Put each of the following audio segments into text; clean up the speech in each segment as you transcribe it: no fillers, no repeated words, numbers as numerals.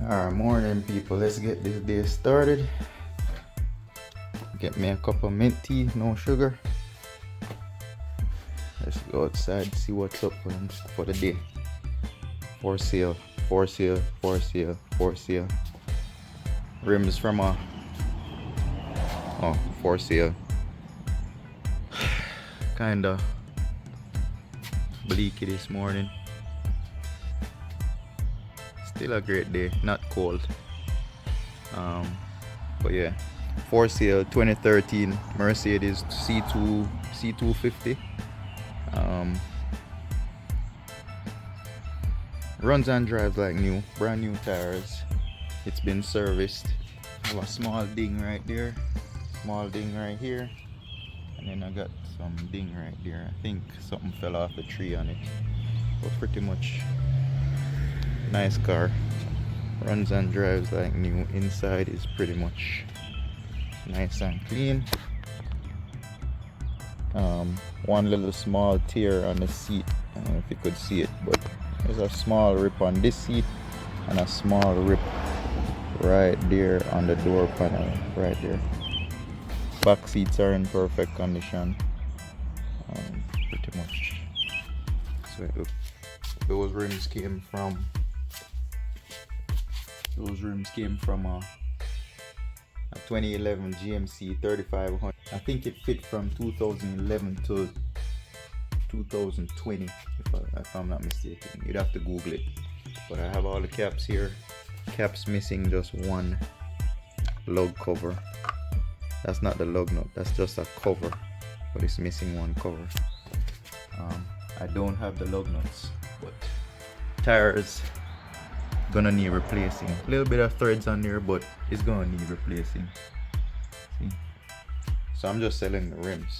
Alright, morning people. Let's get this day started. Get me a cup of mint tea, no sugar. Let's go outside, see what's up for the day. For sale, for sale, for sale, for sale. Rims from for sale. Kinda bleaky this morning. Still a great day, not cold. But yeah, for sale 2013 Mercedes C250. Runs and drives like new, brand new tires. It's been serviced. I have a small ding right there, small ding right here, and then I got some ding right there. I think something fell off the tree on it, but pretty much nice car. Runs and drives like new. Inside is pretty much nice and clean. One little small tear on the seat. I don't know if you could see it, but there's a small rip on this seat and a small rip right there on the door panel right there. Back seats are in perfect condition. Pretty much. So those rims came from a 2011 GMC 3500. I think it fit from 2011 to 2020, if I'm not mistaken. You'd have to Google it. But I have all the caps here. Caps missing just one lug cover. That's not the lug nut, that's just a cover, but it's missing one cover. I don't have the lug nuts, but tires gonna need replacing. A little bit of threads on there, but it's gonna need replacing. See? So I'm just selling the rims.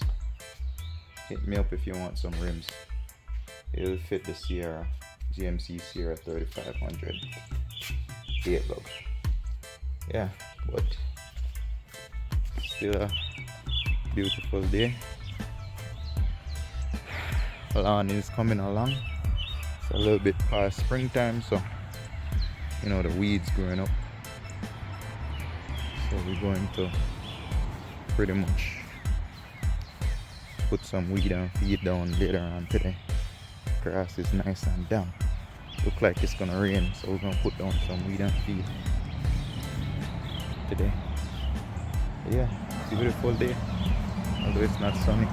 Hit me up if you want some rims. It'll fit the Sierra, GMC Sierra 3500 8 lug. Yeah, but still a beautiful day. Lawn is coming along. It's a little bit past springtime, so you know the weeds growing up. So we're going to pretty much put some weed and feed down later on today. Grass is nice and damp. Look like it's gonna rain, so we're gonna put down some weed and feed today. But yeah, it's a beautiful day, although it's not sunny.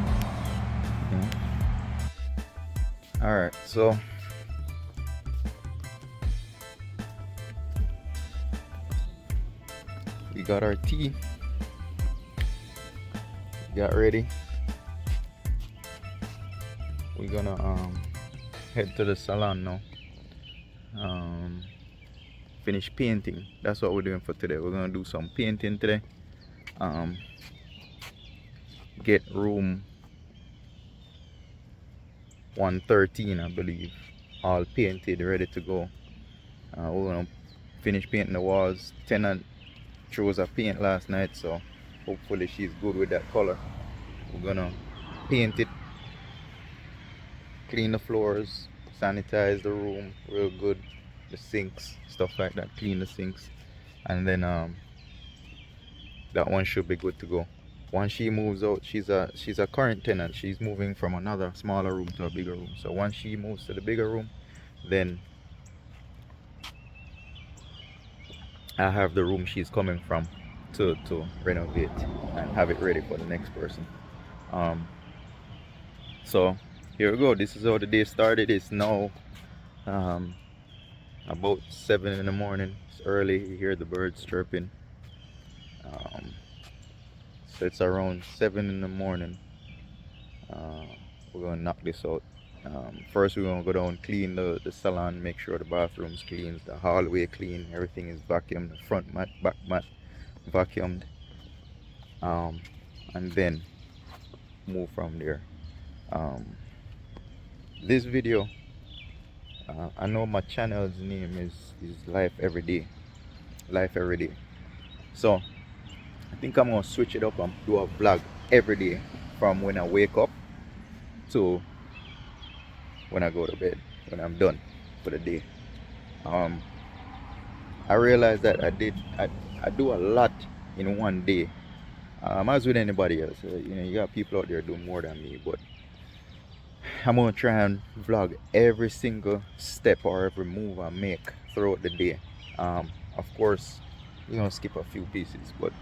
Alright, so we got our tea, got ready. We're gonna head to the salon now. Finish painting. That's what we're doing for today. We're gonna do some painting today. Get room 113, I believe, all painted, ready to go. We're gonna finish painting the walls. Tenant chose a paint last night, so hopefully she's good with that color. We're gonna paint it, clean the floors, sanitize the room real good, the sinks, stuff like that, clean the sinks, and then that one should be good to go. Once she moves out, she's a current tenant. She's moving from another smaller room to a bigger room. So once she moves to the bigger room, then I have the room she's coming from to renovate and have it ready for the next person. So here we go. This is how the day started. It's now about 7 in the morning. It's early. You hear the birds chirping. So it's around 7 in the morning. We're gonna knock this out. First we're gonna go down, clean the salon, make sure the bathroom's clean, the hallway clean, everything is vacuumed, the front mat, back mat vacuumed, and then move from there. This video, I know my channel's name is Life Every Day. So I think I'm gonna switch it up and do a vlog every day from when I wake up to when I go to bed, when I'm done for the day. I realized that I do a lot in one day. As with anybody else, you got people out there doing more than me, but I'm gonna try and vlog every single step or every move I make throughout the day. Of course, you're gonna skip a few pieces, but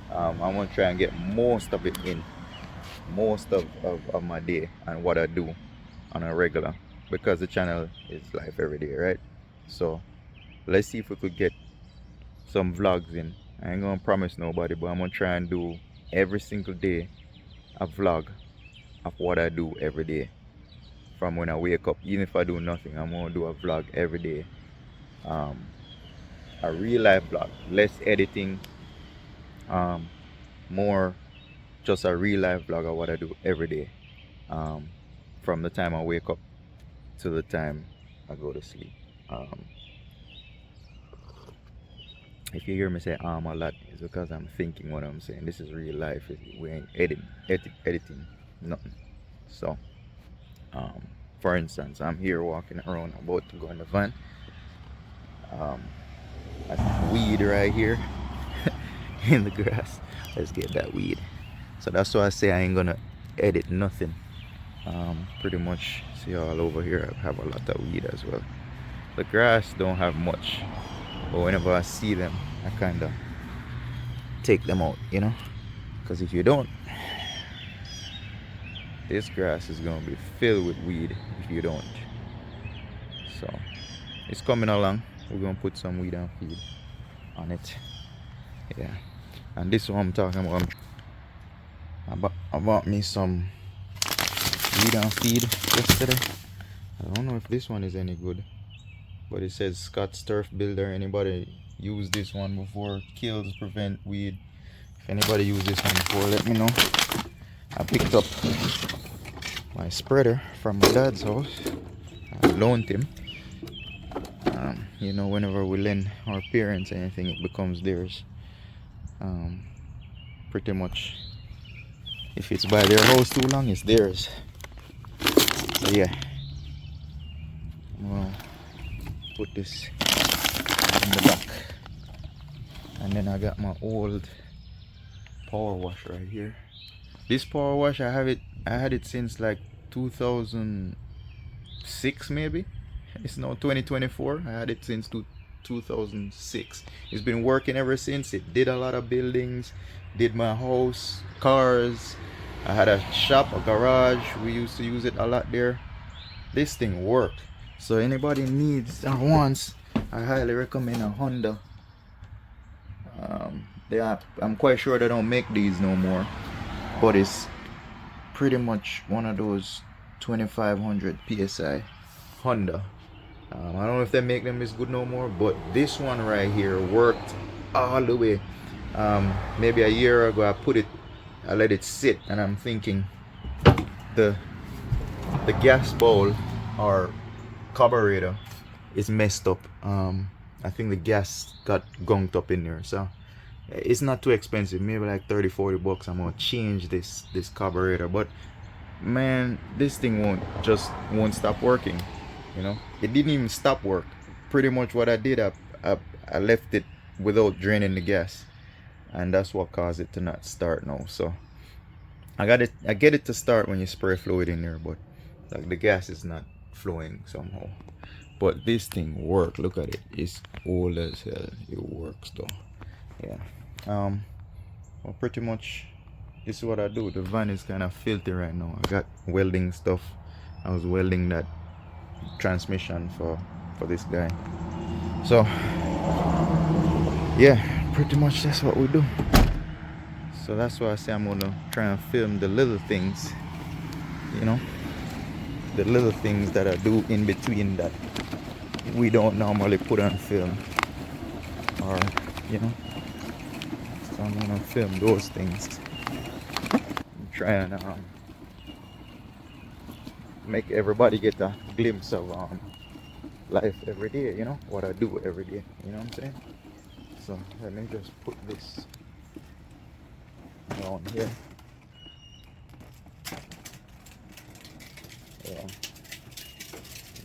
I want to try and get most of it in, most of my day and what I do on a regular, because the channel is life every day, right? So let's see if we could get some vlogs in. I ain't gonna promise nobody, but I'm gonna try and do every single day a vlog of what I do every day from when I wake up. Even if I do nothing, I'm gonna do a vlog every day. Um, a real life vlog, less editing, um, more just a real life vlog of what I do every day. Um, from the time I wake up to the time I go to sleep. Um, if you hear me say a lot, it's because I'm thinking what I'm saying. This is real life. We ain't editing nothing. So, um, for instance, I'm here walking around, about to go in the van. Um, a weed right here in the grass. Let's get that weed. So that's why I say I ain't gonna edit nothing. Pretty much see all over here I have a lot of weed as well. The grass don't have much, but whenever I see them, I kind of take them out, because if you don't, this grass is gonna be filled with weed if you don't. So it's coming along. We're gonna put some weed and feed on it. Yeah, and this one I'm talking about. I bought me some weed and feed yesterday. I don't know if this one is any good, but it says Scott's Turf Builder. Anybody use this one before? Kills, prevent weed. If anybody used this one before, let me know. I picked up my spreader from my dad's house. I loaned him. Whenever we lend our parents anything, it becomes theirs. Pretty much, if it's by their house too long, it's theirs. So yeah, well, put this in the back, and then I got my old power wash right here. This power wash, I had it since like 2006 maybe. It's now 2024. I had it since 2006. It's been working ever since. It did a lot of buildings, did my house, cars. I had a shop, a garage. We used to use it a lot there. This thing worked. So anybody needs or wants, I highly recommend a Honda. I'm quite sure they don't make these no more, but it's pretty much one of those 2500 psi Honda. I don't know if they make them as good no more, but this one right here worked all the way. Maybe a year ago I let it sit, and I'm thinking the gas bowl or carburetor is messed up. I think the gas got gunked up in there, so it's not too expensive, maybe like 30-40 bucks. I'm gonna change this carburetor, but man, this thing won't stop working. It didn't even stop work. Pretty much what I did, I left it without draining the gas, and that's what caused it to not start now. So I get it to start when you spray fluid in there, but like the gas is not flowing somehow. But this thing worked. Look at it. It's old as hell. It works though. Yeah. Well, pretty much this is what I do. The van is kind of filthy right now. I got welding stuff. I was welding that transmission for this guy. So yeah, pretty much that's what we do. So that's why I say I'm gonna try and film the little things, the little things that I do in between that we don't normally put on film, or so I'm gonna film those things, try and make everybody get a glimpse of life every day, what I do every day, you know what I'm saying? So let me just put this on here. Yeah,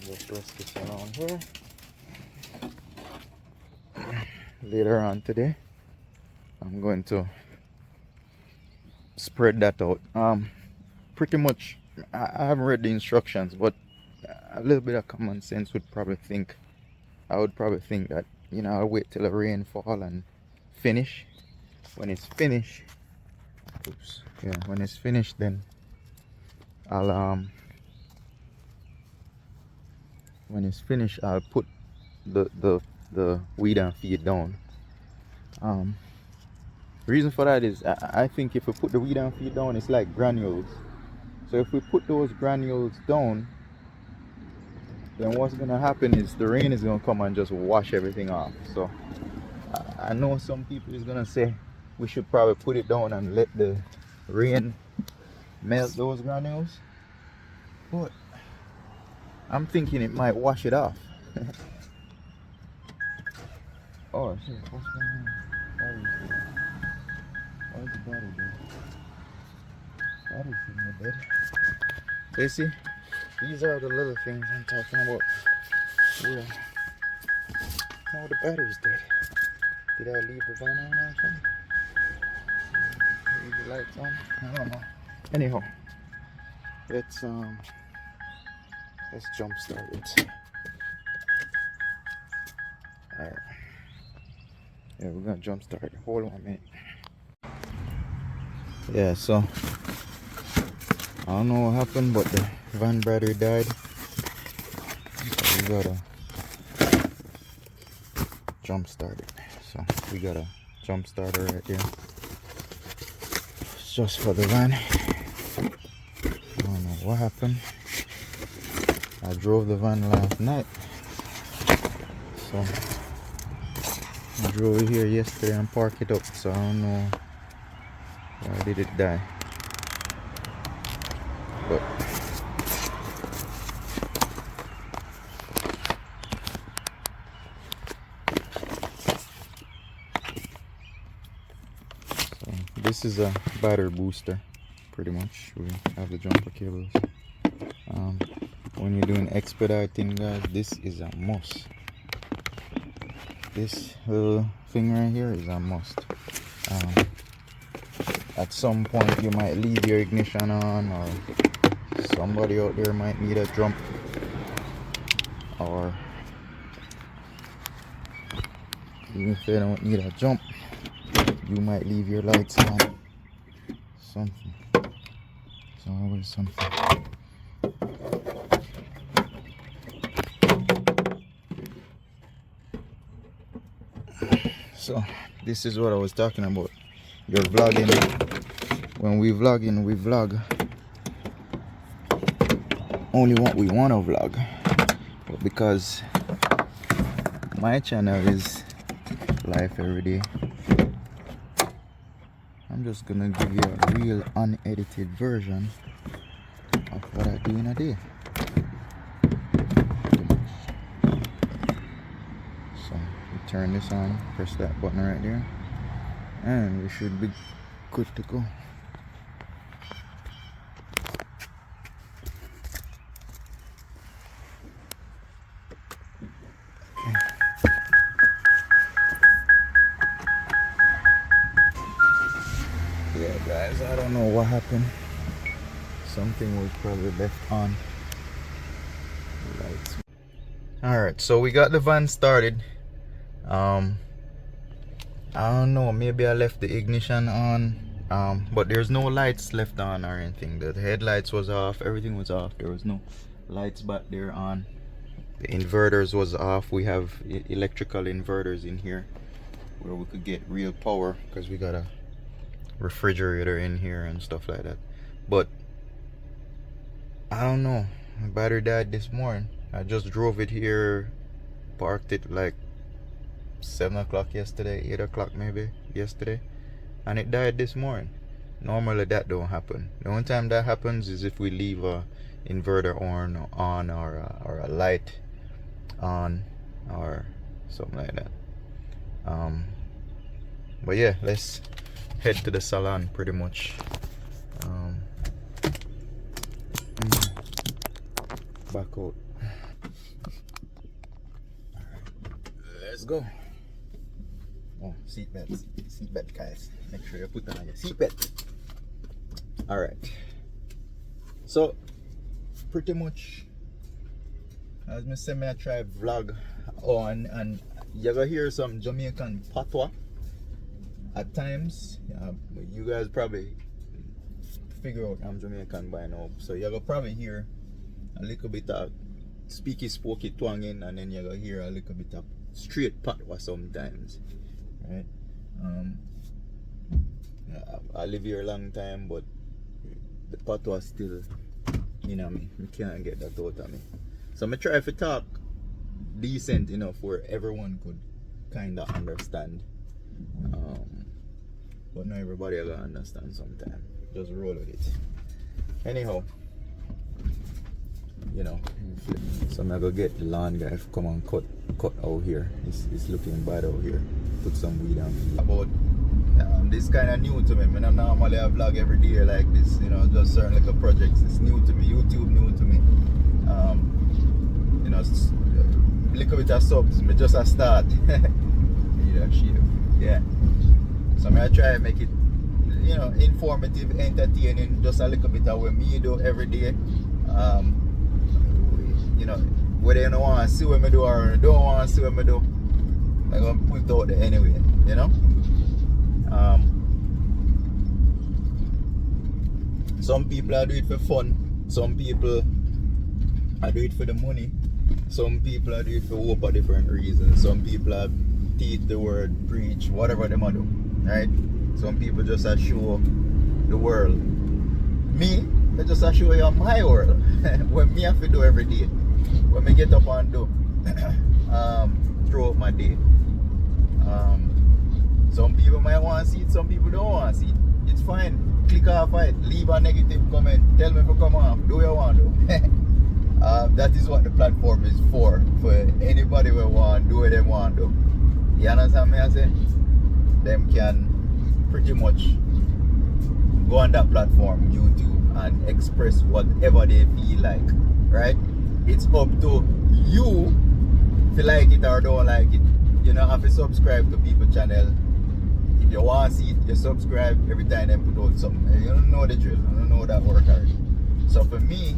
just press this around here. later on today. I'm going to spread that out. Pretty much, I haven't read the instructions, but a little bit of common sense would probably think, I would probably think that, you know, I'll wait till the rain fall and finish. When it's finished, oops, yeah, when it's finished, then I'll when it's finished, I'll put the weed and feed down. Reason for that is I think if we put the weed and feed down, it's like granules. So if we put those granules down, then what's gonna happen is the rain is gonna come and just wash everything off. So I know some people is gonna say we should probably put it down and let the rain melt those granules, but I'm thinking it might wash it off. Oh shit, what's going on? Why is the battery dead? Battery's in the bed. You see, these are the little things I'm talking about. Yeah. Oh, the battery's dead. Did I leave the van on or something? Leave the lights on? I don't know. Anyhow, let's jump start it. Alright. Yeah, we're gonna jump start. Hold on a minute. Yeah, so I don't know what happened, but the van battery died. So we gotta jump start it. So we got a jump starter right there. It's just for the van. I don't know what happened. I drove the van last night. So I drove it here yesterday and parked it up. So I don't know why did it die. But so this is a battery booster, pretty much. We have the jumper cables. When you're doing expediting, guys, this is a must. This little thing right here is a must. At some point you might leave your ignition on, or somebody out there might need a jump, or even if they don't need a jump, you might leave your lights on. Something. It's always something. So this is what I was talking about. You're vlogging. When we vlogging, we vlog only what we want to vlog. But because my channel is life every day, I'm just gonna give you a real unedited version of what I do in a day. So we turn this on, press that button right there, and we should be good to go. Yeah, guys, I don't know what happened. Something was probably left on. Lights. Alright, so we got the van started. I don't know, maybe I left the ignition on, but there's no lights left on or anything. The headlights was off, everything was off. There was no lights back there on. The inverters was off. We have electrical inverters in here where we could get real power, because we got a refrigerator in here and stuff like that. But I don't know, my battery died this morning. I just drove it here, parked it like 7 o'clock yesterday, 8 o'clock maybe yesterday, and it died this morning. Normally that don't happen. The only time that happens is if we leave a inverter on or a light on or something like that. But yeah, let's head to the salon pretty much. Back out. Alright, let's go. Seatbelt, guys. Make sure you put on your seatbelt. Alright. So, pretty much, as I say, I try vlog on, and you're gonna hear some Jamaican patois at times. You guys probably figure out I'm Jamaican by now, so you're gonna probably hear a little bit of speaky spooky twanging, and then you're gonna hear a little bit of straight patois sometimes, right? I live here a long time, but the patois still, you know me can't get that out of me. So I try to talk decent enough where everyone could kind of understand, but not everybody gonna understand sometimes. Just roll with it. Anyhow, you know, so I'm gonna get the lawn guy to come and cut out here. It's looking bad out here. Put some weed on. About this kind of new to me. I don't normally I vlog every day like this, you know, just certain little projects. It's new to me. YouTube new to me. You know, little bit of subs. Me just a start. Yeah. So I try to make it, you know, informative, entertaining, just a little bit of what me do every day. You know, whether you don't want to see what I do or you don't want to see what I do, I'm going to put it out there anyway, you know. Some people are do it for fun, some people are do it for the money, some people are do it for a whole different reasons, some people are teach the word, preach, whatever they do, right? Some people just show the world. Me, I just show you my world. What me have to do every day. When I get up and do throughout my day. Some people might want to see it, some people don't want to see it. It's fine. Click off it, leave a negative comment, tell me to come off, do what you want to do. That is what the platform is for anybody who want to do what they want to do. You understand me I say? Them can pretty much go on that platform, YouTube, and express whatever they feel like, right? It's up to you if you like it or don't like it. You know, have to subscribe to people's channel. If you want to see it, you subscribe every time they put out something. You don't know the drill, you don't know that work already. So for me,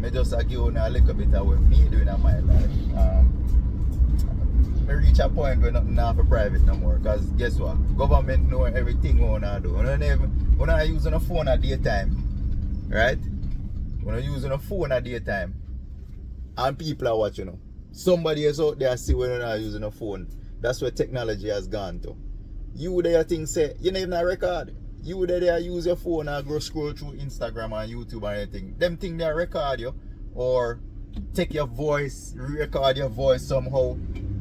I just give you a little bit of what me doing in my life. I reach a point where nothing now for private no more. Because guess what? Government know everything we want to do. We're not using a phone at daytime. Right? We're not using a phone at daytime. And people are watching. You know. Somebody else out there see when you're not using a phone. That's where technology has gone to. You there think say, you don't even have a record. You there use your phone and go scroll through Instagram and YouTube and anything. Them think they record you. Or take your voice, record your voice somehow.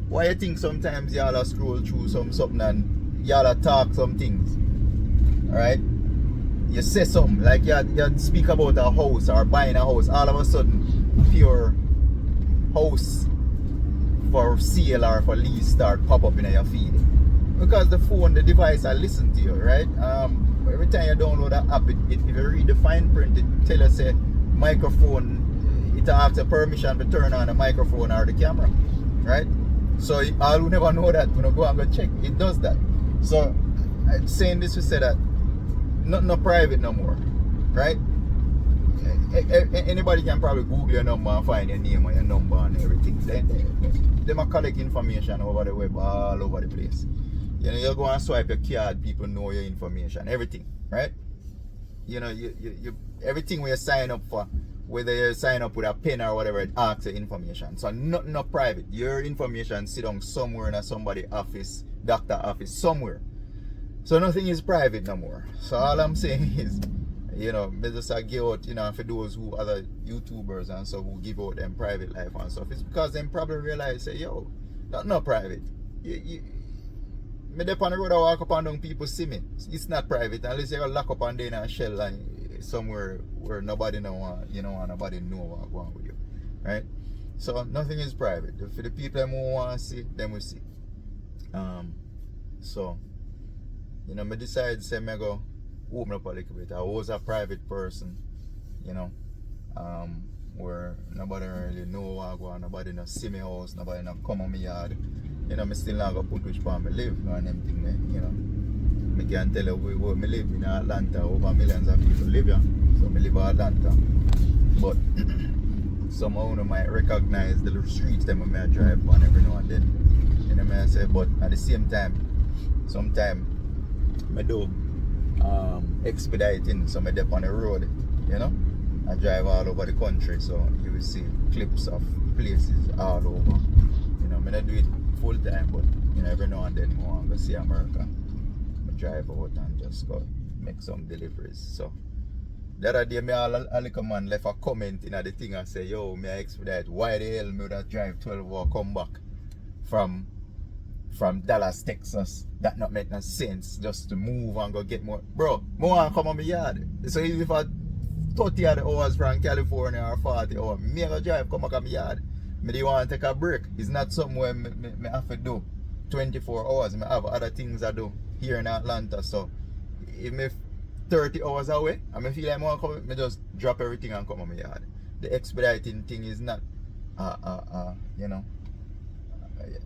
Why you think sometimes y'all scroll through something and y'all talk some things? Alright? You say something, like you speak about a house or buying a house, all of a sudden pure house for sale or for lease start pop up in your feed. Because the phone, the device, I listen to you, right? Every time you download that app, if you read the fine print, it tell you say microphone, it asks a permission to turn on the microphone or the camera, right? So I will never know that when I go and go check. It does that. So I'm saying this to say that not private no more, right? Anybody can probably Google your number and find your name and your number and everything. They might collect information over the web all over the place. You know, you go and swipe your card, people know your information, everything, right? You know, you everything when you sign up for, whether you sign up with a pen or whatever, it asks your information. So not private. Your information sit down somewhere in somebody's office, doctor office, somewhere. So nothing is private no more. So all I'm saying is, you know, me just give out, you know, for those who other YouTubers and so who give out them private life and stuff, it's because them probably realize, say, yo, that's not private. Me dep on the road, I walk up and down, people see me. It's not private unless you lock up and in a shell and somewhere where nobody know want, you know, nobody know what's going on with you, right? So nothing is private. For the people who want to see, them will see. So, you know, me decide to say me go open up a little bit. I was a private person, you know, where nobody really know what I go on, nobody no see me house, nobody no come on my yard. You know, I still not gonna put which part I live, you know, and them thing there, you know. I can tell you where I live in Atlanta, over millions of people live here. So I live in Atlanta. But some owner might recognize the little streets that I drive on every now and then. You know what I say? But at the same time, sometimes I do expediting, so I dip on the road, you know. I drive all over the country, so you will see clips of places all over. You know, I don't do it full time, but you know, every now and then I want to see America. I drive out and just go make some deliveries. So the other day, a little man left a comment in the thing and say, yo, may I expedite, why the hell me would I drive 12 hours come back from Dallas, Texas? That not make no sense, just to move and go get more. Bro, I want to come on my yard. So if I 30 hours from California or 40 hours, me go drive come back on my yard. Me do want to take a break. It's not something where me have to do 24 hours. I have other things I do here in Atlanta. So if me 30 hours away and I feel like I want to come, I just drop everything and come on my yard. The expediting thing is not you know,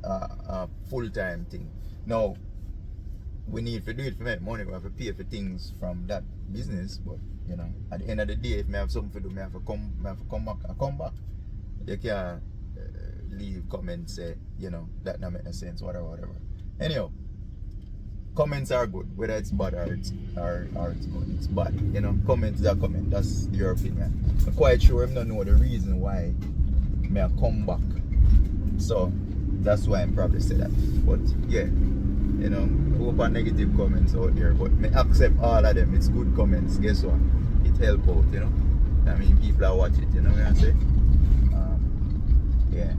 a full-time thing. Now, we need to do it for make money, we have to pay for things from that business, but you know, at the end of the day, if I have something to do, I have to come back. I come back. You can't leave comments say, you know, that not make no sense, whatever. Anyhow, comments are good, whether it's bad or it's good. It's bad, you know. Comments are comment. That's your opinion. I'm quite sure I don't know the reason why I come back. So that's why I'm probably say that. But yeah, you know, hope are negative comments out there, but I accept all of them. It's good comments. Guess what? It help out, you know. I mean, people are watching it, you know what I say? Yeah.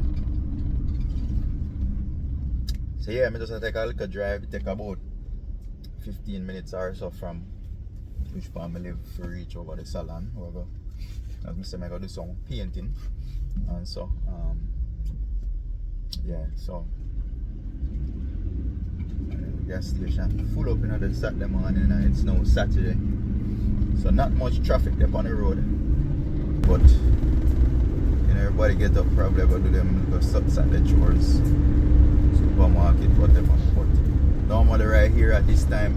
So yeah, I just take a little drive. It take about 15 minutes or so from which part I live to reach over the salon. However, as I said, I gotta do some painting, and so yeah. So gas station full up in the Saturday morning, and it's now Saturday, so not much traffic there on the road. But you know, everybody get up, probably go do them Saturday chores, supermarket, whatever. But normally right here at this time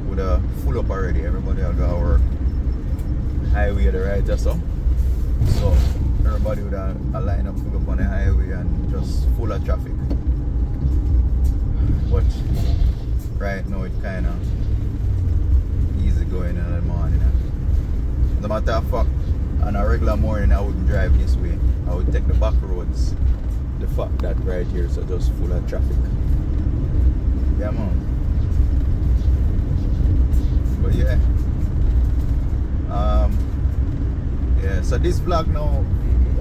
would full up already. Everybody will go to work. Highway the right or so. So everybody would line up full up on the highway and just full of traffic. But right now it kinda easy going in the morning. As a matter of fact, on a regular morning I wouldn't drive this way. I would take the back roads. The fact that right here is just full of traffic. Yeah, man. But yeah. Yeah, so this vlog now,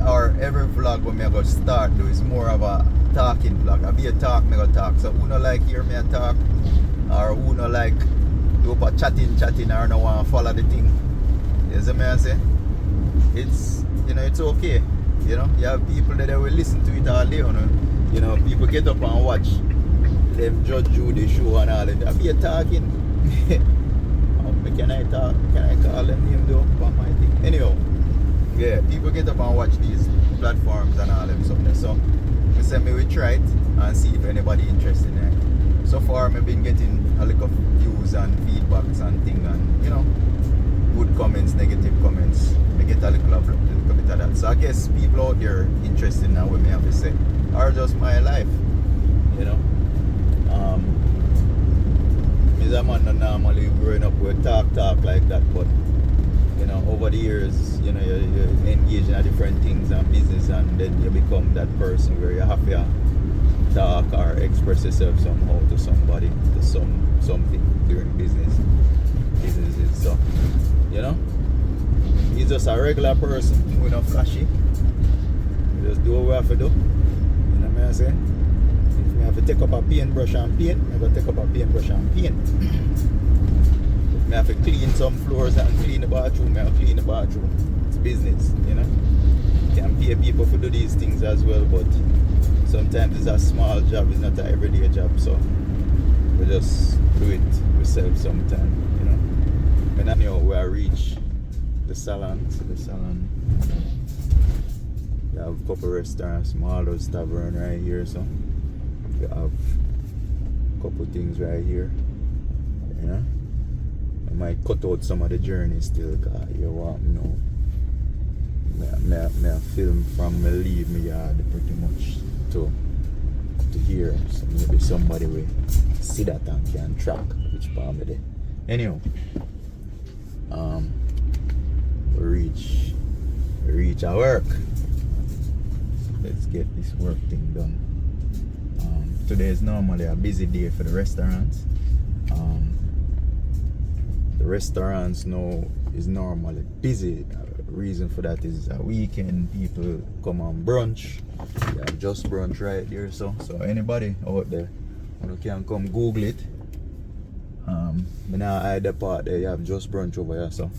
or every vlog when I go start do, is more of a talking vlog. I be a talk, me go talk. So who no like hear me a talk, or who no like do up a chatting or no want to follow the thing. You see me I say? It's, you know, it's okay. You know, you have people that will listen to it all day, you know, people get up and watch them Judge Judy show and all that. I be a talking. Can I talk? Can I call them name though? On my thing. Anyhow, yeah, people get up and watch these platforms and all them something. So we say we try it and see if anybody interested in it. So far I've been getting a lot of views and feedbacks and things, and you know, good comments, negative comments. I get a little bit of that. So I guess people out there interested in what me have to say, or just my life, you know. Is a man that normally growing up with talk like that, but you know, over the years, you know, you engage in different things and business, and then you become that person where you have to talk or express yourself somehow to somebody, to something during businesses. So you know, he's just a regular person, we're not flashy. We just do what we have to do. You know what I'm saying? If I have to take up a paintbrush and paint, I go take up a paintbrush and paint. If I have to clean some floors and clean the bathroom, I clean the bathroom. It's business, you know. You can pay people to do these things as well, but sometimes it's a small job, it's not an everyday job, so we just do it ourselves sometimes, you know. When I know where I reach the salon, we have a couple restaurants, Marlowe's Tavern right here, so We have a couple things right here. You know, I might cut out some of the journey still, cause you want me know. Me film from me leave me yard pretty much to here. So maybe somebody will see that and can track which part of it. Anyhow, we reach our work. Let's get this work thing done. Today is normally a busy day for the restaurants. The restaurants now is normally busy. Reason for that is a weekend, people come on brunch. We have Just Brunch right there, so anybody out there who can come Google it. Me now hide the part there. You have Just Brunch over here, so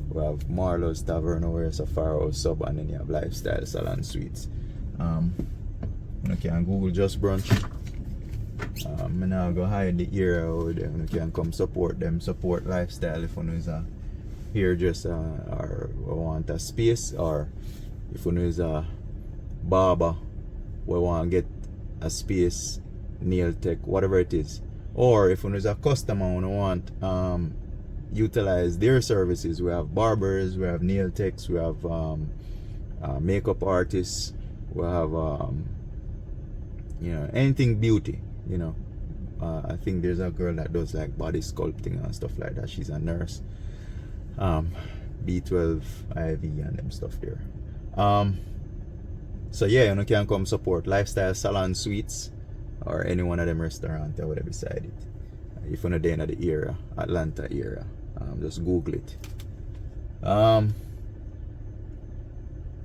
we have Marlowe's Tavern over here, so Pharaoh's Sub, and then you have Lifestyle Salon Suites. You can Google Just Brunch. Me now go hide the area over there. You can come support them, support Lifestyle if one is here just or want a space, or if one is a barber we want to get a space, nail tech, whatever it is, or if one is a customer who want utilize their services. We have barbers, we have nail techs, we have makeup artists, we have you know, anything beauty, you know. I think there's a girl that does like body sculpting and stuff like that. She's a nurse. B12 IV and them stuff there. So yeah, you can come support Lifestyle Salon Suites or any one of them restaurants or whatever beside it. If you're not there in the area, Atlanta area, just Google it.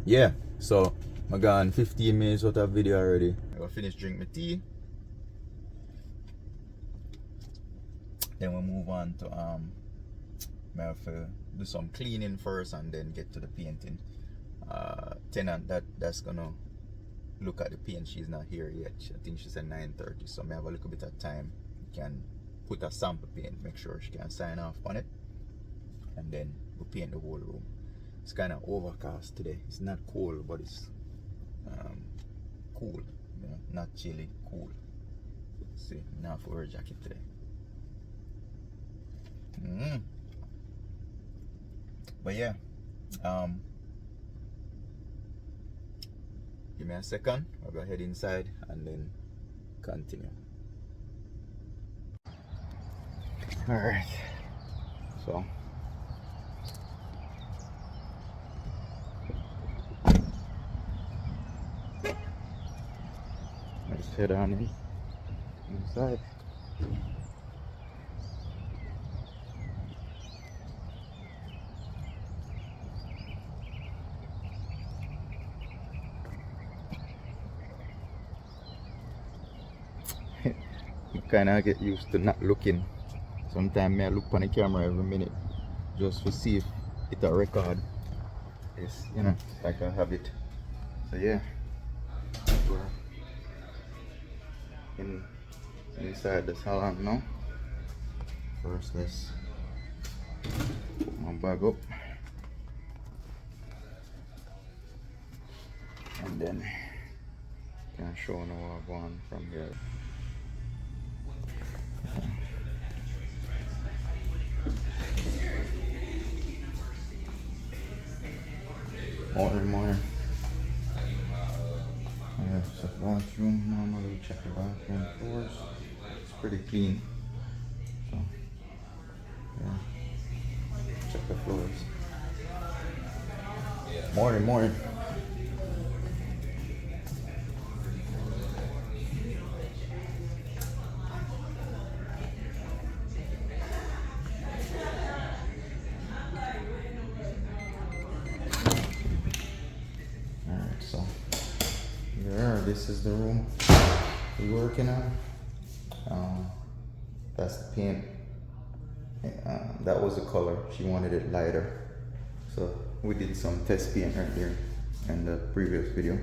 Yeah, so I gone 15 minutes out of video already. I gotta finish drink my tea. Then we'll move on to I have to do some cleaning first and then get to the painting. Tenant that's gonna look at the paint, she's not here yet. I think she said 9:30, so I have a little bit of time. Can put a sample paint, make sure she can sign off on it, and then we'll paint the whole room. It's kind of overcast today. It's not cold, but it's cool, you know, not chilly, cool. See, now for wear a jacket today. But yeah, give me a second. I'll go head inside and then continue. Alright, so let's head on inside. Kind of get used to not looking. Sometimes I look on the camera every minute just to see if it's a record. It's, you know, like a habit. So yeah, we're inside the salon now. First, let's put my bag up, and then can show now what I've gone from here. Morning. It's a bathroom. Normally check the bathroom floors. It's pretty clean. So yeah, check the floors. Morning. So this is the room we're working on. That's the paint. That was the color. She wanted it lighter, so we did some test paint right there in the previous video.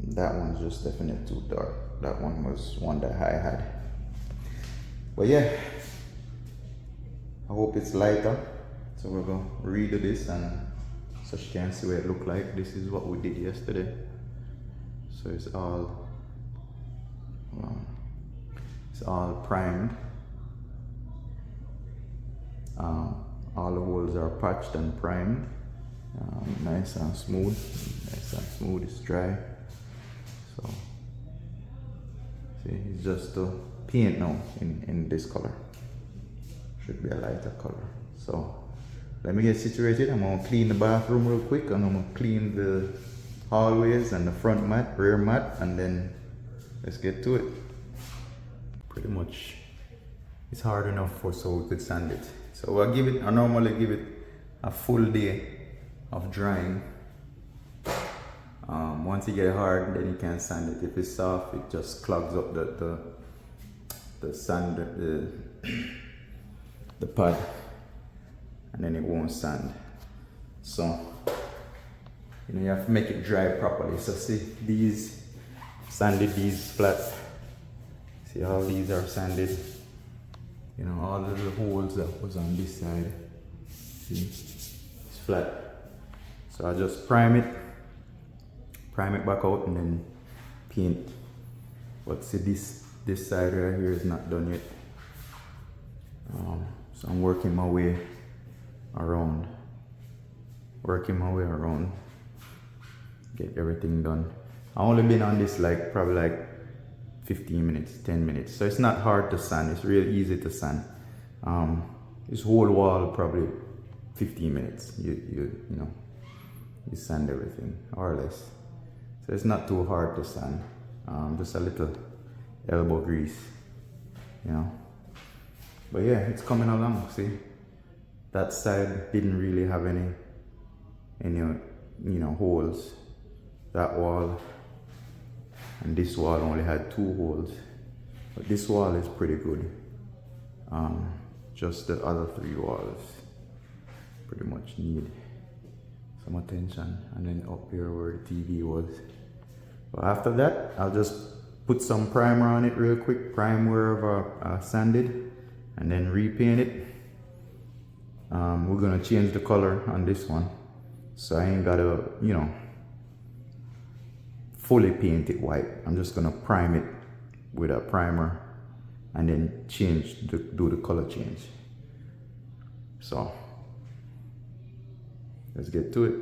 That one's just definitely too dark. That one was one that I had. But yeah, I hope it's lighter. So we're gonna redo this and so she can see what it look like. This is what we did yesterday. So it's all primed. All the holes are patched and primed. Nice and smooth. It's dry. So see, it's just to paint now in this color. Should be a lighter color. So let me get situated. I'm gonna clean the bathroom real quick, and I'm gonna clean the hallways and the front mat, rear mat, and then let's get to it. Pretty much, it's hard enough so we could sand it. So I normally give it a full day of drying. Once it get hard, then you can sand it. If it's soft, it just clogs up the sand, the pad, and then it won't sand. So you have to make it dry properly. So see, sanded these flat. See how these are sanded. All the little holes that was on this side. See, it's flat. So I just prime it back out, and then paint. But see, this side right here is not done yet. So I'm working my way around. Get everything done. I only been on this probably 15 minutes, 10 minutes. So it's not hard to sand. It's real easy to sand. This whole wall probably 15 minutes. You sand everything, more or less. So it's not too hard to sand. Just a little elbow grease, But yeah, it's coming along. See, that side didn't really have any holes. That wall and this wall only had 2 holes, but this wall is pretty good. Just the other 3 walls pretty much need some attention, and then up here where the TV was. But after that, I'll just put some primer on it real quick, prime wherever I sanded, and then repaint it. We're gonna change the color on this one, so I ain't gotta fully paint it white. I'm just gonna prime it with a primer and then do the color change. So let's get to it.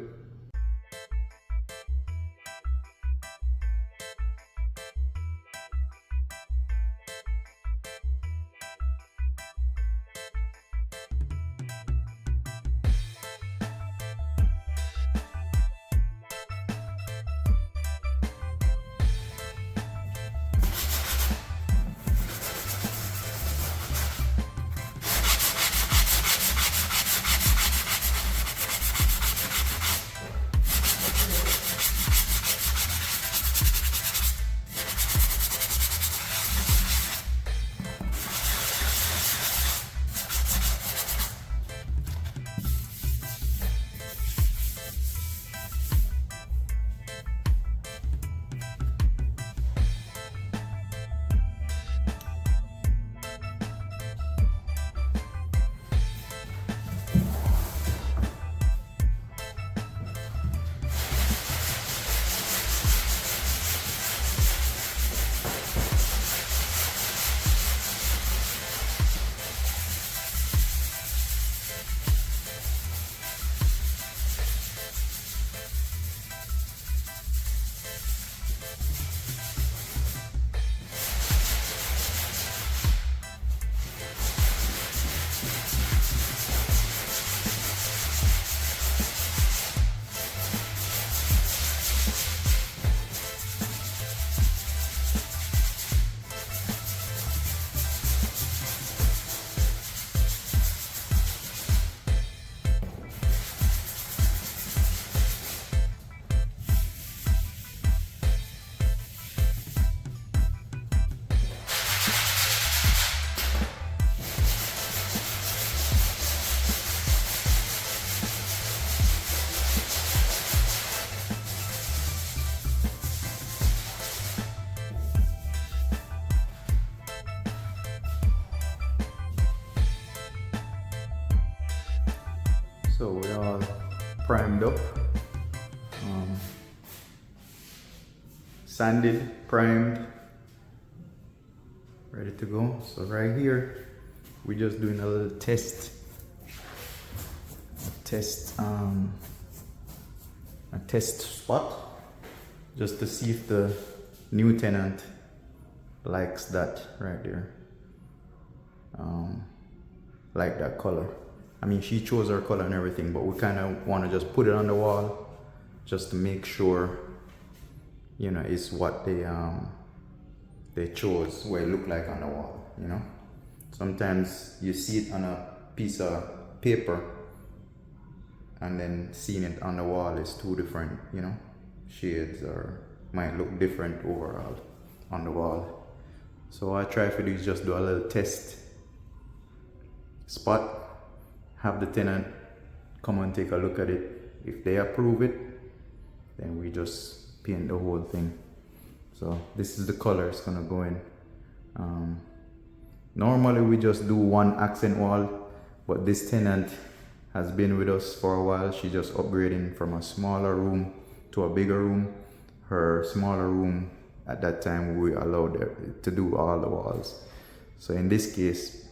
So we're all primed up. sanded, primed, ready to go. So right here, we're just doing a little a test spot, just to see if the new tenant likes that right there. Like that color. I mean, she chose her color and everything, but we kind of want to just put it on the wall just to make sure, you know, it's what they chose, what it look like on the wall, you know. Sometimes you see it on a piece of paper and then seeing it on the wall is two different, you know, shades, or might look different overall on the wall. So what I try to do is just do a little test spot, have the tenant come and take a look at it. If they approve it, then we just paint the whole thing. So this is the color it's gonna go in. Normally we just do one accent wall, but this tenant has been with us for a while. She just upgrading from a smaller room to a bigger room. Her smaller room, at that time, we allowed her to do all the walls. So in this case,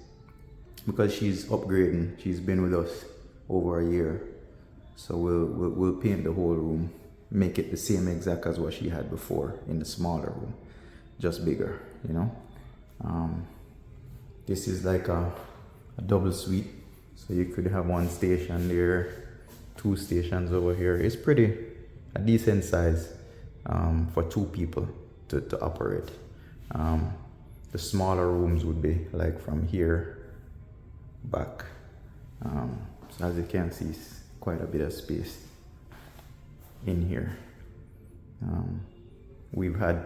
because she's upgrading, she's been with us over a year, so we'll paint the whole room, make it the same exact as what she had before in the smaller room, just bigger, you know. This is like a double suite, so you could have one station there, two stations over here. It's a decent size for two people to operate. The smaller rooms would be like from here back. So as you can see, it's quite a bit of space in here. We've had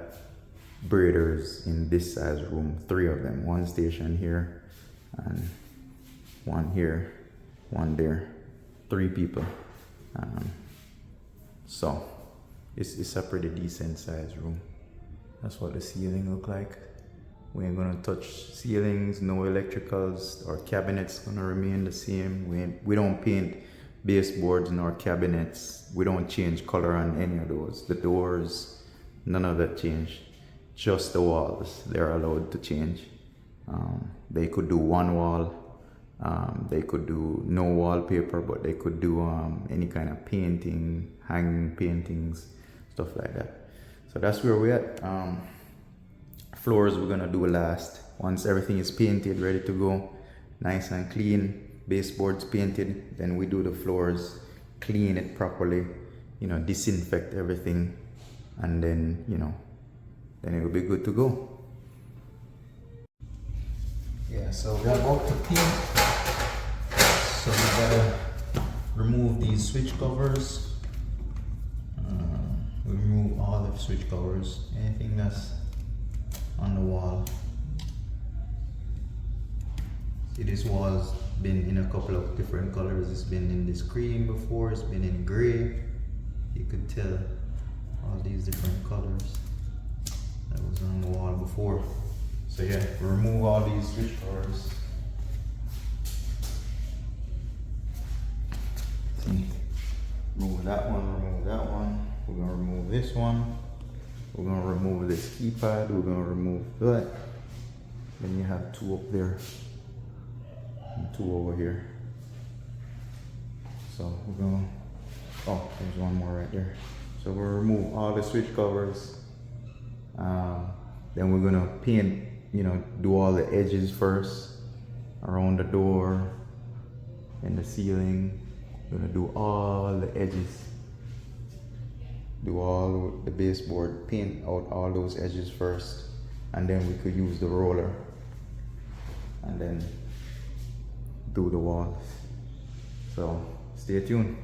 braiders in this size room, 3 of them, one station here and one here, one there, 3 people. So it's a pretty decent size room. That's what the ceiling look like. We ain't gonna touch ceilings, no electricals. Our cabinets gonna remain the same. We don't paint baseboards nor cabinets. We don't change color on any of those. The doors, none of that change. Just the walls, they're allowed to change. They could do one wall. They could do no wallpaper, but they could do any kind of painting, hanging paintings, stuff like that. So that's where we're at. Floors we're gonna do last. Once everything is painted, ready to go, nice and clean, baseboards painted, then we do the floors, clean it properly, you know, disinfect everything, and then, you know, then it will be good to go. Yeah, so we're about to paint. So we gotta remove these switch covers. We remove all the switch covers, anything that's on the wall. See, this wall's been in a couple of different colors. It's been in this cream before, it's been in gray. You could tell all these different colors that was on the wall before. So yeah, remove all these switch covers. See, remove that one, remove that one. We're gonna remove this one. We're gonna remove this keypad. We're gonna remove that. Then you have 2 up there and 2 over here. So we're gonna, oh, there's one more right there. So we'll remove all the switch covers. Then we're gonna paint, you know, do all the edges first, around the door and the ceiling. We're gonna do all the edges. Do all the baseboard, paint out all those edges first, and then we could use the roller and then do the walls. So stay tuned.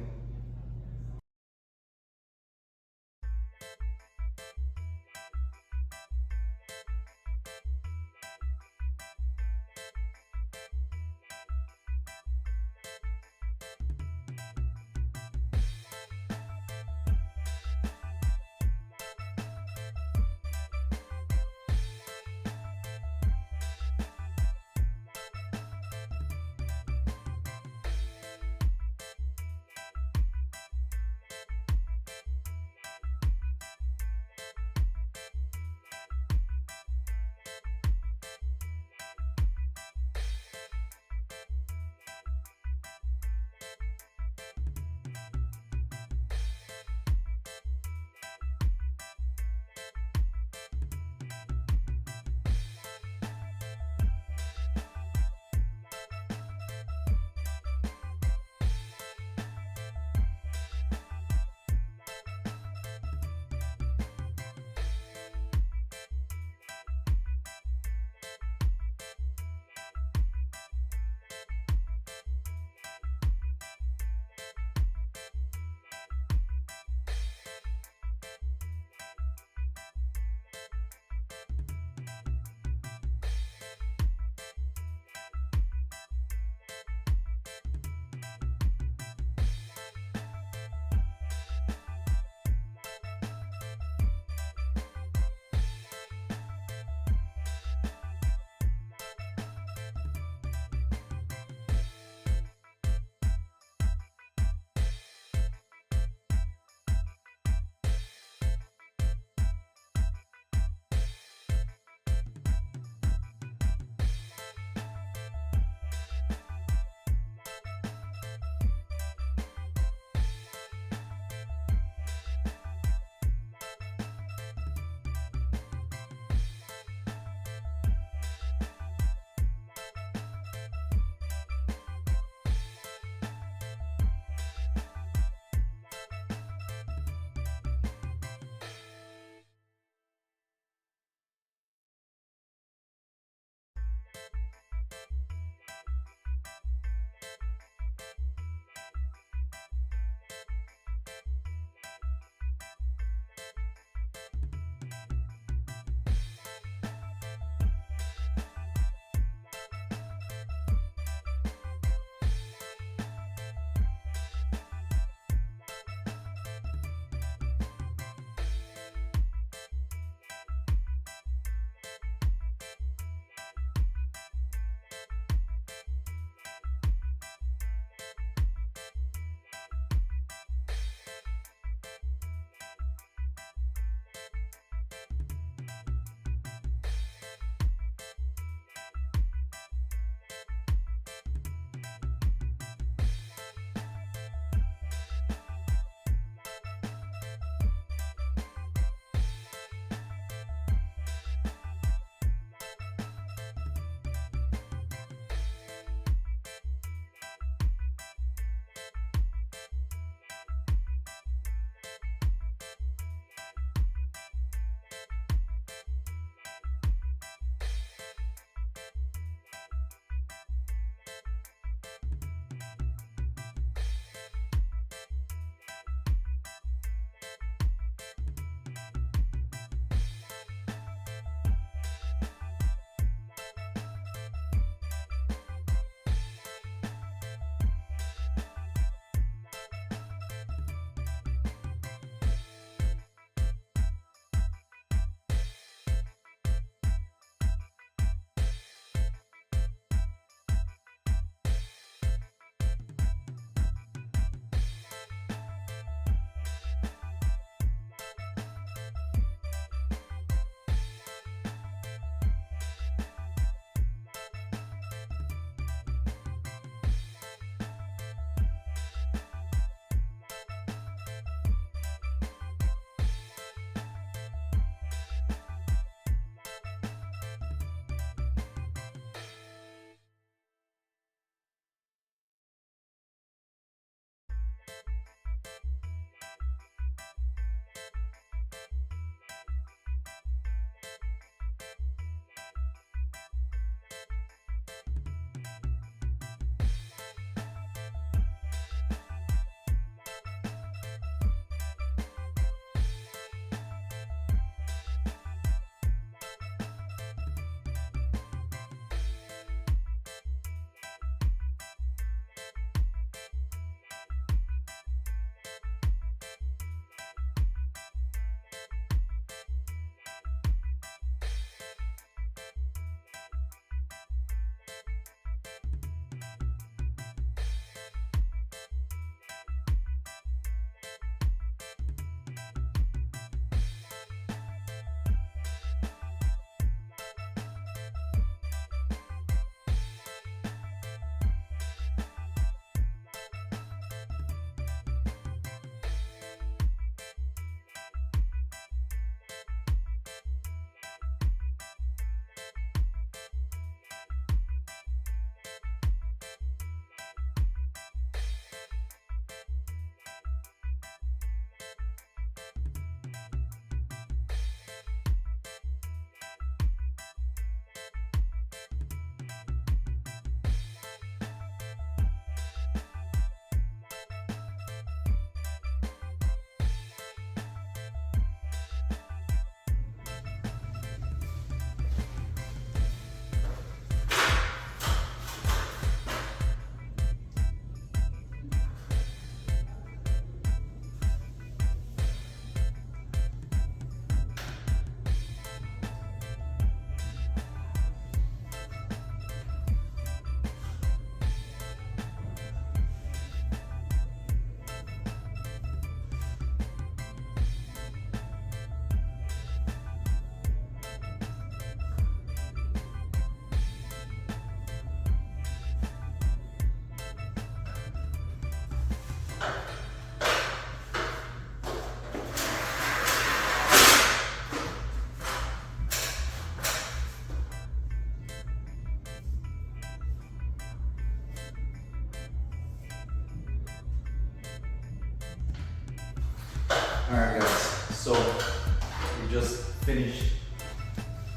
Alright guys, so we just finished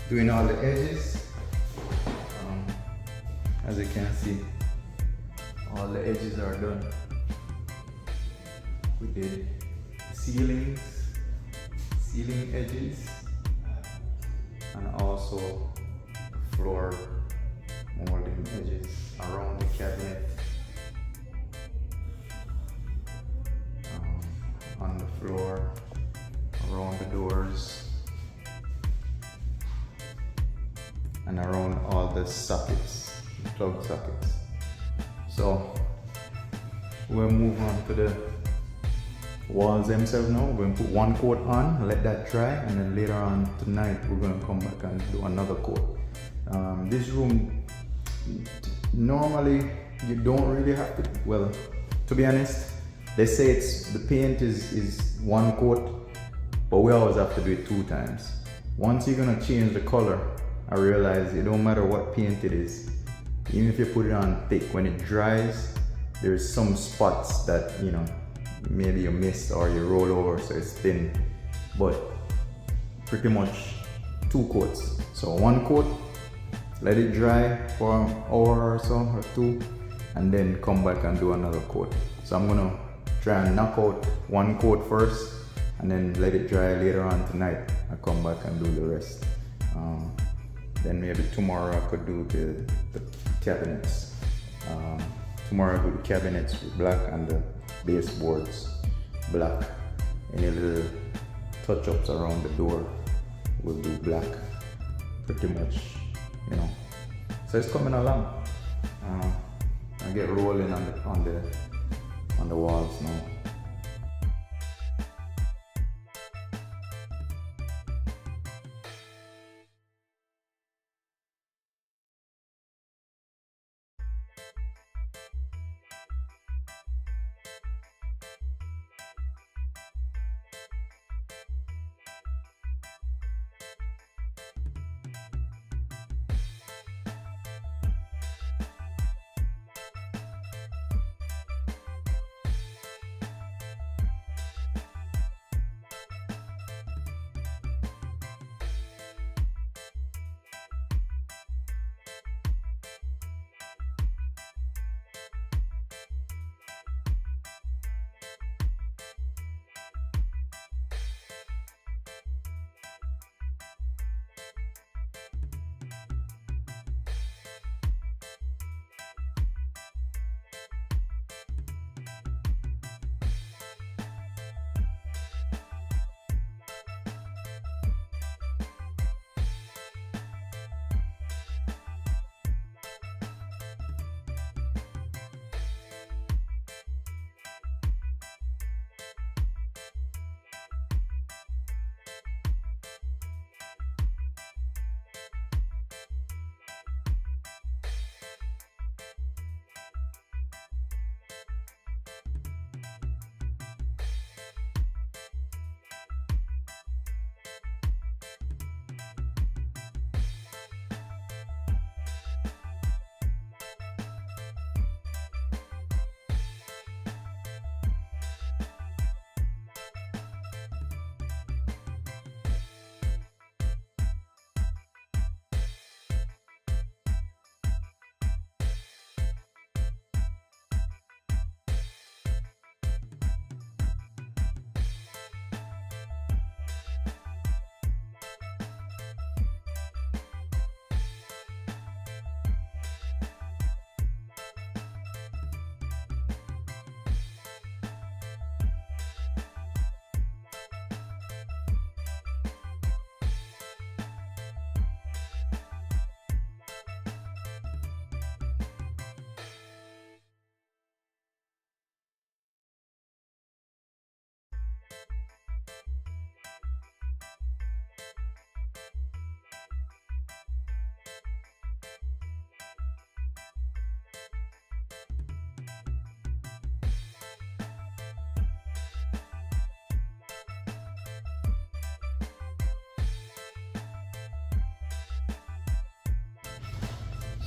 doing all the edges. As you can see, all the edges are done. We did ceiling edges, and also floor molding edges around the cabinet, on the floor, around the doors, and around all the sockets, the plug sockets. So we'll move on to the walls themselves now. We're going to put one coat on, let that dry, and then later on tonight we're going to come back and do another coat. This room, normally you don't really have to, well, to be honest, they say it's the paint is one coat, but we always have to do it 2 times. Once you're going to change the color, I realize it don't matter what paint it is, even if you put it on thick, when it dries, there's some spots that, you know, maybe you missed or you roll over so it's thin, but pretty much 2 coats. So 1 coat, let it dry for an hour or so or 2, and then come back and do another coat. So I'm gonna try and knock out 1 coat first and then let it dry later on tonight. I'll come back and do the rest. Then maybe tomorrow I could do the cabinets. Tomorrow I do the cabinets with black and the baseboards black. Any little touch-ups around the door will do black. Pretty much, you know. So it's coming along. I get rolling on the walls now.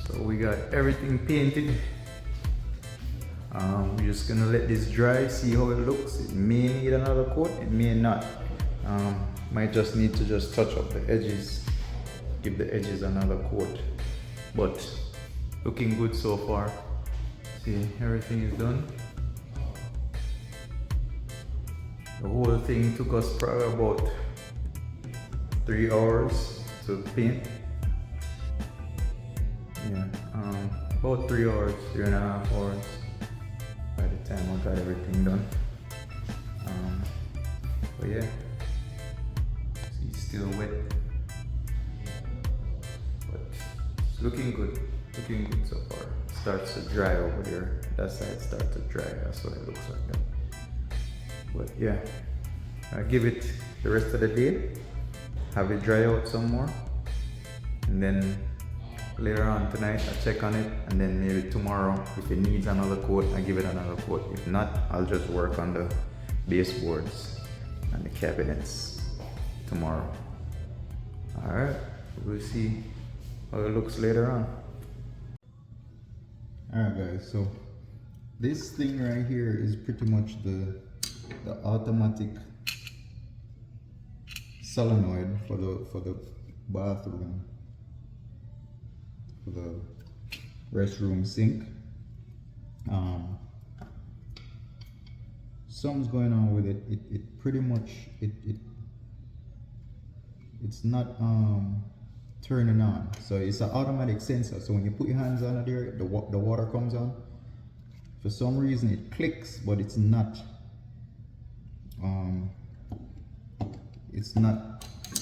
So we got everything painted. We're just gonna let this dry, see how it looks. It may need another coat, it may not. Might just need to just touch up the edges, give the edges another coat. But looking good so far. See, everything is done. The whole thing took us probably about 3 hours to paint. Yeah, about 3 hours, 3.5 hours by the time I got everything done. But yeah, see, it's still wet, but it's looking good so far. It starts to dry over there. That side starts to dry. That's what it looks like then. But yeah, I'll give it the rest of the day, have it dry out some more, and then later on tonight I'll check on it, and then maybe tomorrow if it needs another coat I'll give it another coat. If not, I'll just work on the baseboards and the cabinets tomorrow. Alright, we'll see how it looks later on. Alright guys, so this thing right here is pretty much the automatic solenoid for the bathroom, for the restroom sink. Something's going on with it. It pretty much it's not turning on. So it's an automatic sensor. So when you put your hands on it there, the water comes on. For some reason it clicks, but it's not.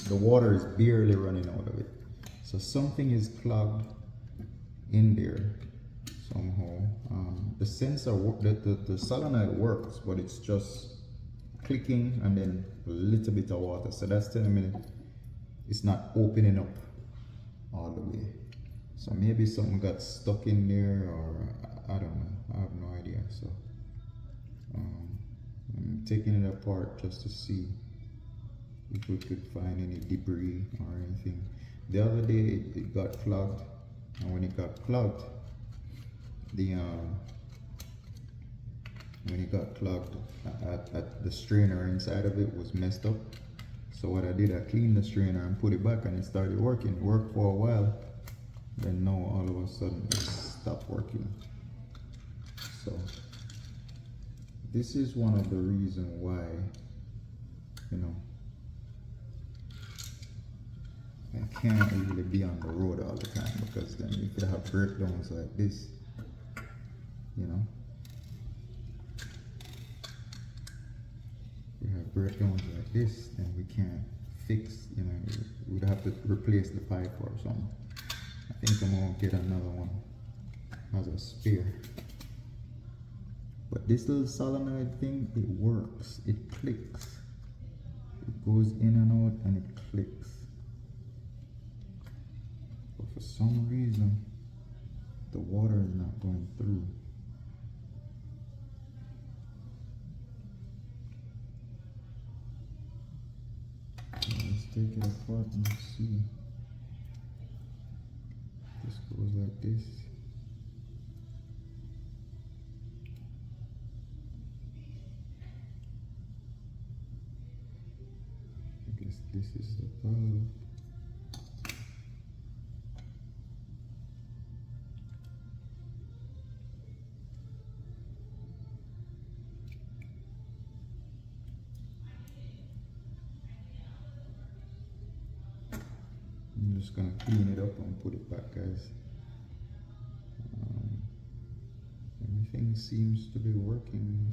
The water is barely running out of it. So something is clogged in there somehow. The sensor, the solenoid works, but it's just clicking and then a little bit of water. So that's telling me it's not opening up all the way. So maybe something got stuck in there, or I don't know. I have no idea. So I'm taking it apart just to see if we could find any debris or anything. The other day it got clogged, and when it got clogged, at the strainer inside of it was messed up. So what I did, I cleaned the strainer and put it back, and it started working. It worked for a while, then now all of a sudden it stopped working. So this is one of the reasons why, you know, I can't really be on the road all the time, because then you could have breakdowns like this, you know. If we have breakdowns like this, then we can't fix, you know, we'd have to replace the pipe or something. I think I'm gonna get another one as a spare. But this little solenoid thing, it works, it clicks. It goes in and out and it clicks. But for some reason, the water is not going through. Let's take it apart and see. This goes like this. I guess this is the valve. I'm just gonna clean it up and put it back, guys. Everything seems to be working.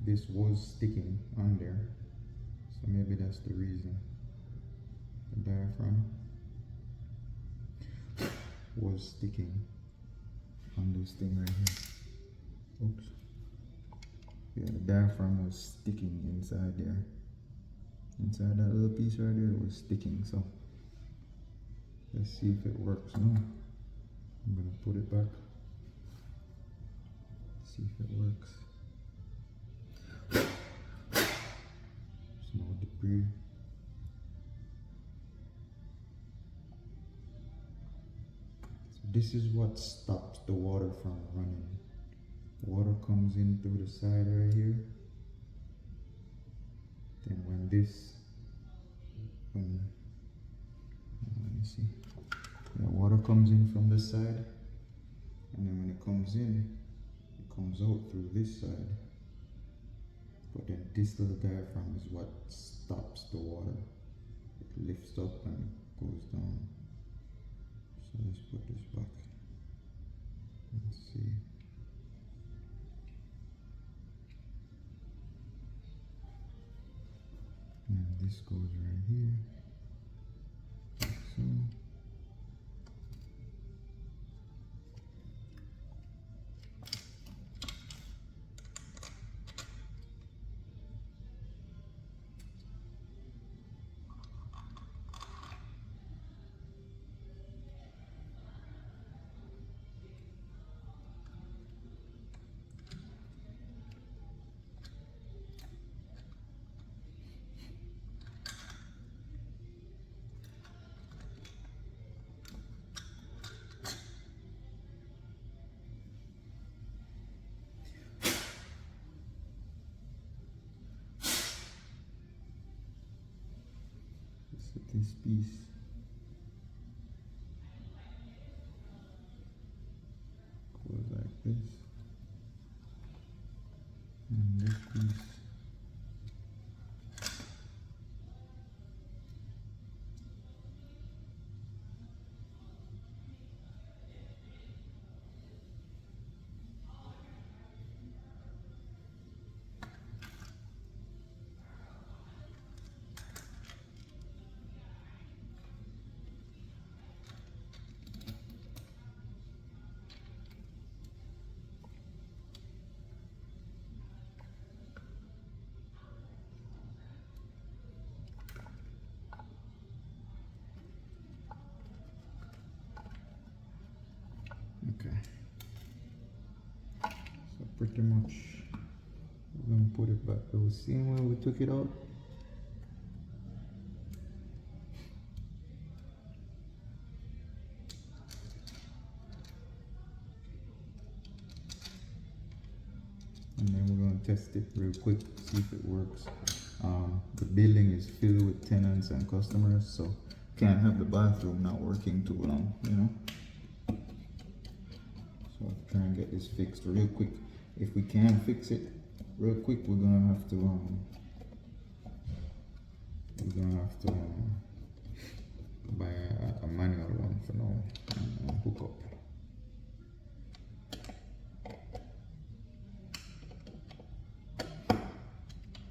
This was sticking on there, so maybe that's the reason. The diaphragm was sticking on this thing right here. Oops. Yeah, the diaphragm was sticking inside there. Inside that little piece right there, it was sticking. So let's see if it works now. I'm gonna put it back. See if it works. There's no degree. So this is what stops the water from running. Water comes in through the side right here. Then when let me see. Yeah, water comes in from this side, and then when it comes in, it comes out through this side. But then this little diaphragm is what stops the water. It lifts up and goes down. So let's put this back. Let's see. And this goes right here, like so. So this piece goes like this, and this piece okay. So pretty much we're gonna put it back the same way we took it out. And then we're gonna test it real quick, see if it works. The building is filled with tenants and customers, so can't have the bathroom not working too long, you know. So I'll try and get this fixed real quick. If we can fix it real quick, we're gonna have to buy a manual one for now and hook up.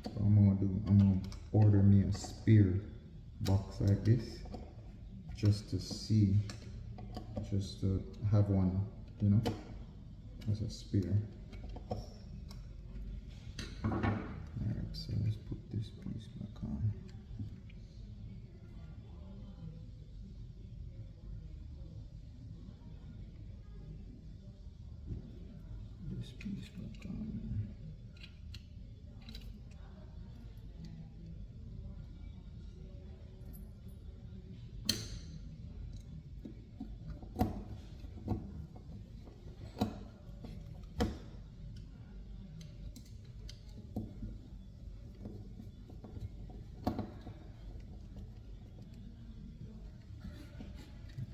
So I'm gonna order me a spear box like this, just to have one, you know, as a spear. Alright, so let's put this piece back on. This piece back on.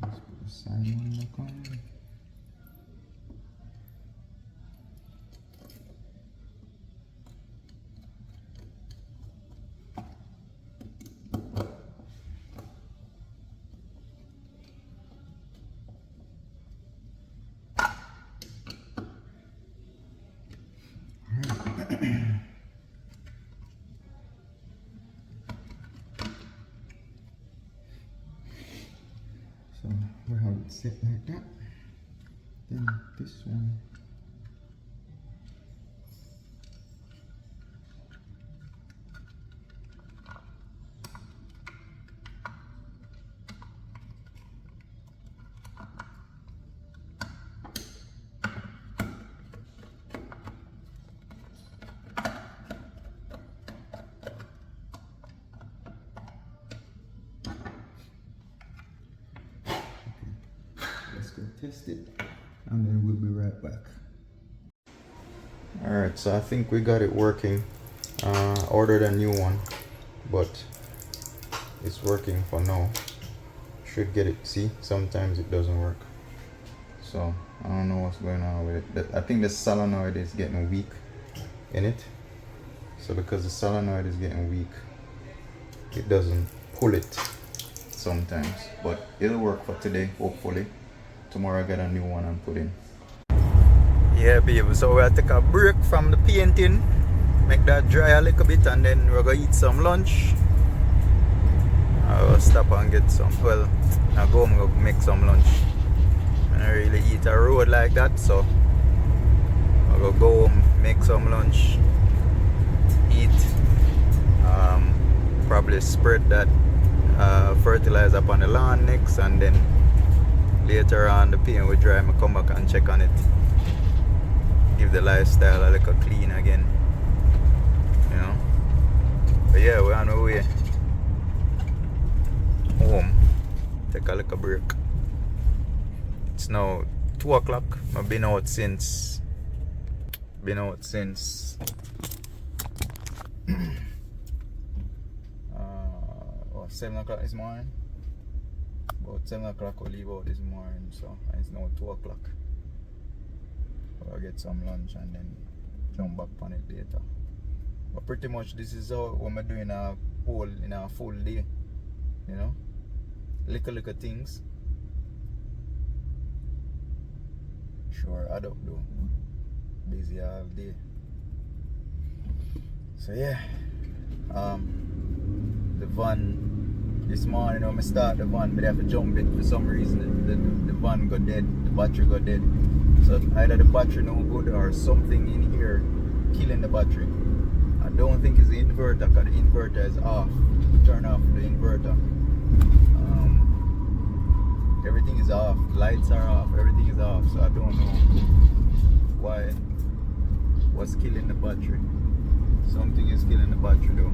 Let's put the side one back on. So we'll have it set like that. Then this one, just gonna test it and then we'll be right back. Alright, so I think we got it working. Ordered a new one, but it's working for now. Should get it. See, sometimes it doesn't work, so I don't know what's going on with it. I think the solenoid is getting weak in it, so because the solenoid is getting weak, it doesn't pull it sometimes, but it'll work for today. Hopefully tomorrow I get a new one and put in. Yeah, baby, so we'll take a break from the painting, make that dry a little bit, and then we're gonna eat some lunch. I'll stop and get some, well, I'll go and go make some lunch. I don't really eat a road like that, so I'll go home, make some lunch, eat, probably spread that fertilizer upon the lawn next, and then later on the paint will dry, I come back and check on it, give the lifestyle a little clean again, you know. But yeah, we're on our way home, take a little break. It's now 2 o'clock. I've been out since 7 o'clock this morning. About 7 o'clock we leave out this morning, so it's now 2 o'clock. I'll get some lunch and then jump back on it later. But pretty much this is how we're doing a full day, you know. Little things sure add up though. Busy all day. So yeah, the van this morning when I start the van, but I have to jump it for some reason. The van got dead, the battery got dead. So either the battery no good or something in here killing the battery. I don't think it's the inverter, because the inverter is off. Turn off the inverter. Everything is off, lights are off, everything is off, so I don't know what's killing the battery. Something is killing the battery though,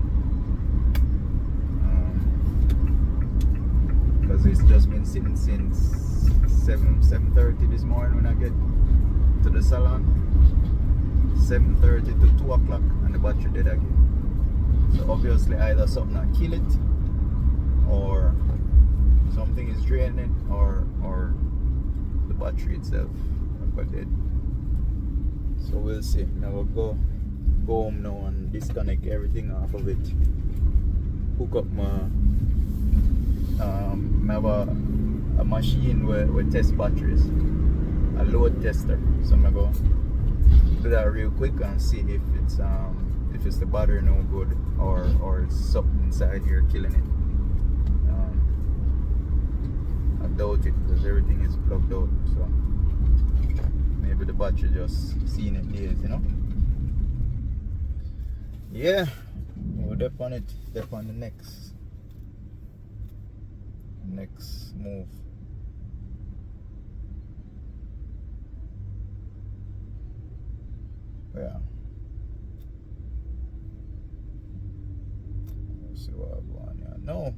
because it's just been sitting since 7:30 this morning when I get to the salon. 7:30 to 2 o'clock and the battery dead again. So obviously either something not kill it, or something is draining, or the battery itself got dead. So we'll see. Now we'll go home now and disconnect everything off of it. Hook up my I have a machine where test batteries, a load tester. So I'm gonna go do that real quick and see if it's the battery no good, or it's something inside here killing it. I doubt it, because everything is plugged out, so maybe the battery just seeing it days, you know. Yeah, we'll dip on it, dip on the next move. Yeah, let's see what I want. No,